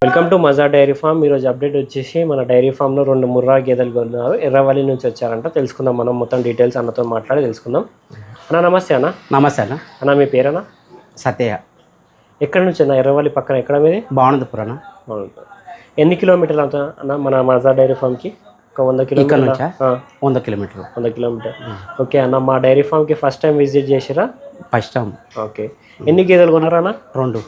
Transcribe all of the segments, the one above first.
Welcome to మజా dairy farm. ఈరోజు update వచ్చేసి మన డైరీ ఫామ్లో 2 ముర్రా గేదెలు కొన్నారు. ఎర్రవల్లి నుంచి వచ్చారంట. తెలుసుకుందాం మనం మొత్తం డీటెయిల్స్ అన్నతో మాట్లాడి తెలుసుకుందాం. అన్న నమస్తే అన్న. నమస్తే అన్న. అన్న మీ పేరన్నా? సత్యయ్య. ఎక్కడి నుంచి అన్న? ఎర్రవల్లి పక్కన ఎక్కడ మీది? బాణదపురం అన్న. ఎన్ని కిలోమీటర్లు అవుతా అన్న మన మజా డైరీ ఫామ్కి? ఒక 100 కిలోమీటర్లు. 100 కిలోమీటర్లు. 100 కిలోమీటర్. ఓకే అన్న, మా డైరీ ఫామ్కి ఫస్ట్ టైం విజిట్ చేసిరా? First time. ఓకే, ఎన్ని గేదెలు కొన్నారా అన్న? 2.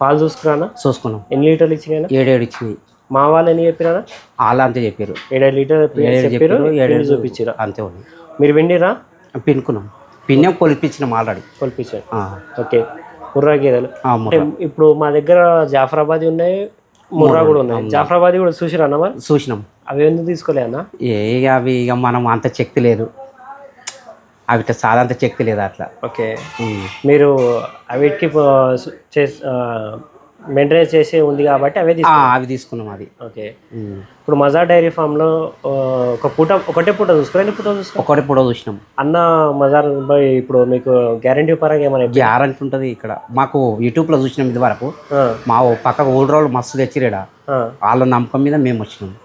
పాలు చూసుకురానా? చూసుకున్నాం. ఎన్ని లీటర్లు ఇచ్చినాయి? 7 ఇచ్చినాయి. మా వాళ్ళు ఎన్ని చెప్పిరా? వాళ్ళు అంతే చెప్పారు. 7 లీటర్ చెప్పారు, 7 చూపించారు అంతే ఉంది. మీరు విండిరా? పిన్నుకున్నాం. పిన్నం కొలిపించినాం, ఆల్రెడీ కొలిపించారు. ఓకే, ముర్రా గేదెలు. ఇప్పుడు మా దగ్గర జాఫరాబాద్ ఉన్నాయి, ముర్రా కూడా ఉన్నాయి. జాఫరాబాద్ కూడా చూసిరా అన్న? మరి చూసినాం. అవి ఎందుకు తీసుకోలే అన్న? అవి ఇక మనం అంత శక్తి లేదు, అవి చాలా అంత శక్తి లేదు అట్లా. ఓకే, మీరు అవిటికి మెయింటెనెన్స్ చేసి ఉంది కాబట్టి అవి తీసుకున్నాం. అది ఓకే. ఇప్పుడు మజా డైరీ ఫామ్లో ఒకటే పూట చూసుకోవాలి, ఎన్ని పూట చూసుకోవాలి? ఒకటే పూట చూసినాం అన్న. మజార్ బాయ్ ఇప్పుడు మీకు గ్యారంటీ పరంగా ఏమైనా? గ్యారంటీ ఉంటుంది ఇక్కడ. మాకు యూట్యూబ్లో చూసినాం ఇది వరకు. మా పక్కకు ఊళ్ళో వాళ్ళు మస్తు తెచ్చిరేడా, వాళ్ళ నమ్మకం మీద మేము వచ్చినాం.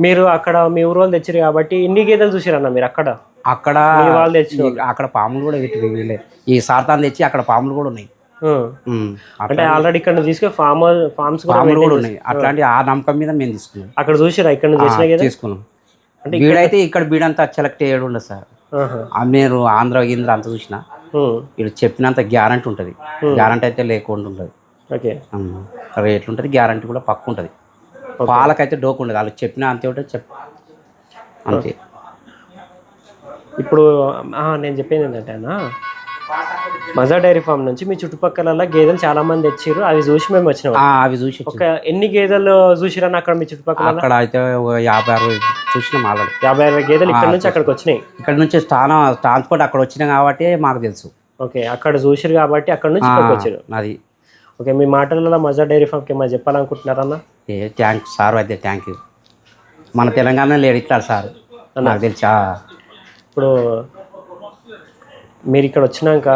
మీరు అక్కడ మీ ఊరు వాళ్ళు తెచ్చిరు కాబట్టి ఇన్ని గేదెలు చూసిరన్న మీరు? అక్కడ వాళ్ళు తెచ్చి అక్కడ పాములు కూడా వీళ్ళే ఈ సార్తాన్ని తెచ్చి అక్కడ పాములు కూడా ఉన్నాయి. అంటే ఆల్రెడీ ఇక్కడ తీసుకుని ఫార్మ్స్ కూడా ఉన్నాయి. అట్లాంటి ఆ నమ్మకం మీద మేము తీసుకున్నాం. అక్కడ చూసిరా? ఇక్కడ నుంచి తీసుకున్నాం. అంటే బీడైతే ఇక్కడ బీడంతా సెలెక్ట్ చేయడం ఉండదు సార్. మీరు ఆంధ్ర గింద్ర అంత చూసినా వీళ్ళు చెప్పినంత గ్యారంటీ ఉంటుంది. గ్యారంటీ అయితే లేకుండా ఉంటుంది. ఓకే, రేట్లు ఉంటుంది, గ్యారంటీ కూడా పక్క ఉంటుంది. పాలకైతే డోకు ఉండదు, వాళ్ళు చెప్పినా అంతే ఉంటుంది. అంతే. ఇప్పుడు నేను చెప్పేది ఏంటంటే అన్న, మజా డైరీ ఫామ్ నుంచి మీ చుట్టుపక్కల గేదెలు చాలా మంది తెచ్చిర్రు, అవి చూసి మేము వచ్చినాం. అవి చూసి ఒక ఎన్ని గేదెలు చూసిరన్న అక్కడ మీ చుట్టుపక్కల? అక్కడ అయితే 50-60 చూసినాం ఆల్రెడీ. 50-60 గేదెలు ఇక్కడ నుంచి అక్కడికి వచ్చినాయి. ఇక్కడ నుంచి ట్రాన్స్పోర్ట్ అక్కడ వచ్చినాయి కాబట్టి మాకు తెలుసు. ఓకే, అక్కడ చూసిరు కాబట్టి అక్కడ నుంచి ఇక్కడికి వచ్చారు. అది ఓకే. మీ మాటలలో మజా డైరీ ఫామ్కి ఏమైనా చెప్పాలనుకుంటున్నారన్న? థ్యాంక్ సార్, అయితే థ్యాంక్ యూ. మన తెలంగాణ లేడు ఇట్లా సార్, నాకు తెలుసా. ఇప్పుడు మీరు ఇక్కడ వచ్చినాక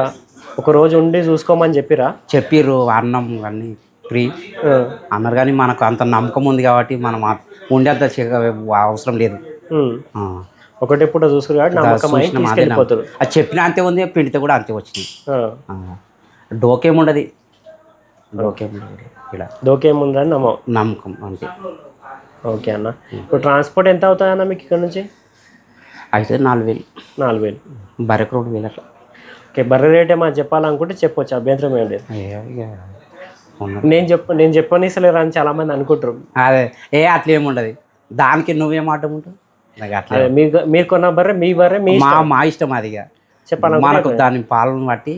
ఒక రోజు ఉండి చూసుకోమని చెప్పిర్రు. అన్నం అన్నీ ఫ్రీ అన్నారు, కానీ మనకు అంత నమ్మకం ఉంది కాబట్టి మనం ఉండేంత అవసరం లేదు. ఒకటే పూట చూసుకుని కాబట్టి అది చెప్పినా అంతే ఉంది, పిండితే కూడా అంతే వచ్చింది. డోకేముండదు, డోకేముందని నమ్మకం అంతే. ఓకే అన్న. ఇప్పుడు ట్రాన్స్పోర్ట్ ఎంత అవుతాయన్న మీకు ఇక్కడ నుంచి? అయితే 4,000. బర్రెకు 2,000 అట్లా. ఓకే, బర్రె రేట్ ఏమైనా చెప్పాలనుకుంటే చెప్పొచ్చు, అభ్యంతరం ఏం లేదు. నేను చెప్పనిసలేరు అని చాలా మంది అనుకుంటారు. అదే అట్లా ఏముండదు, దానికి నువ్వేం ఆటం ఉంటావు. అదే మీరు కొన్న బర్రె మీ బర్రె మా ఇష్టం. అది చెప్పాలి మనకు దాని పాలను బట్టి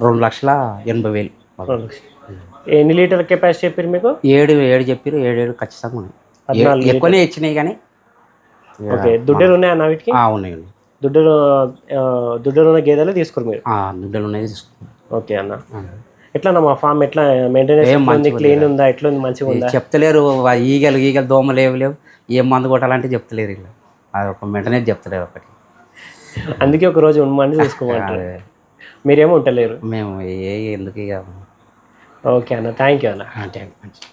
2,80,000. ఎన్ని లీటర్ కెపాసిటీ చెప్పారు మీకు? 7 చెప్పారు. 7 ఖచ్చితంగా ఉన్నాయి. ఎక్కువనే ఇచ్చినాయి కానీ. ఓకే, దుడ్డలు ఉన్నాయన్న వీటికి? ఉన్నాయి. దుడ్డలు ఉన్న గేదెలు తీసుకురు మీరు? దుడ్డలు ఉన్నాయి తీసుకున్నాం. ఓకే అన్న. ఎట్లా మా ఫామ్ ఎట్లా మెయింటెనెన్స్ క్లీన్ ఉందా? ఎట్లా ఉంది? మంచిగా ఉందా? చెప్తలేరు. ఈగలు దోమలు లేవు, ఏం మందు కొట్టాలంటే చెప్తలేరు. ఇలా అది ఒక మెయింటెనెన్స్ చెప్తలేరు ఒకటి. అందుకే ఒక రోజు ఉండమని చూసుకోమంటారు. మీరేమో ఉంటలేరు. మేము ఎందుకు ఇక. ఓకే అన్న, థ్యాంక్ యూ అన్న. Thank you.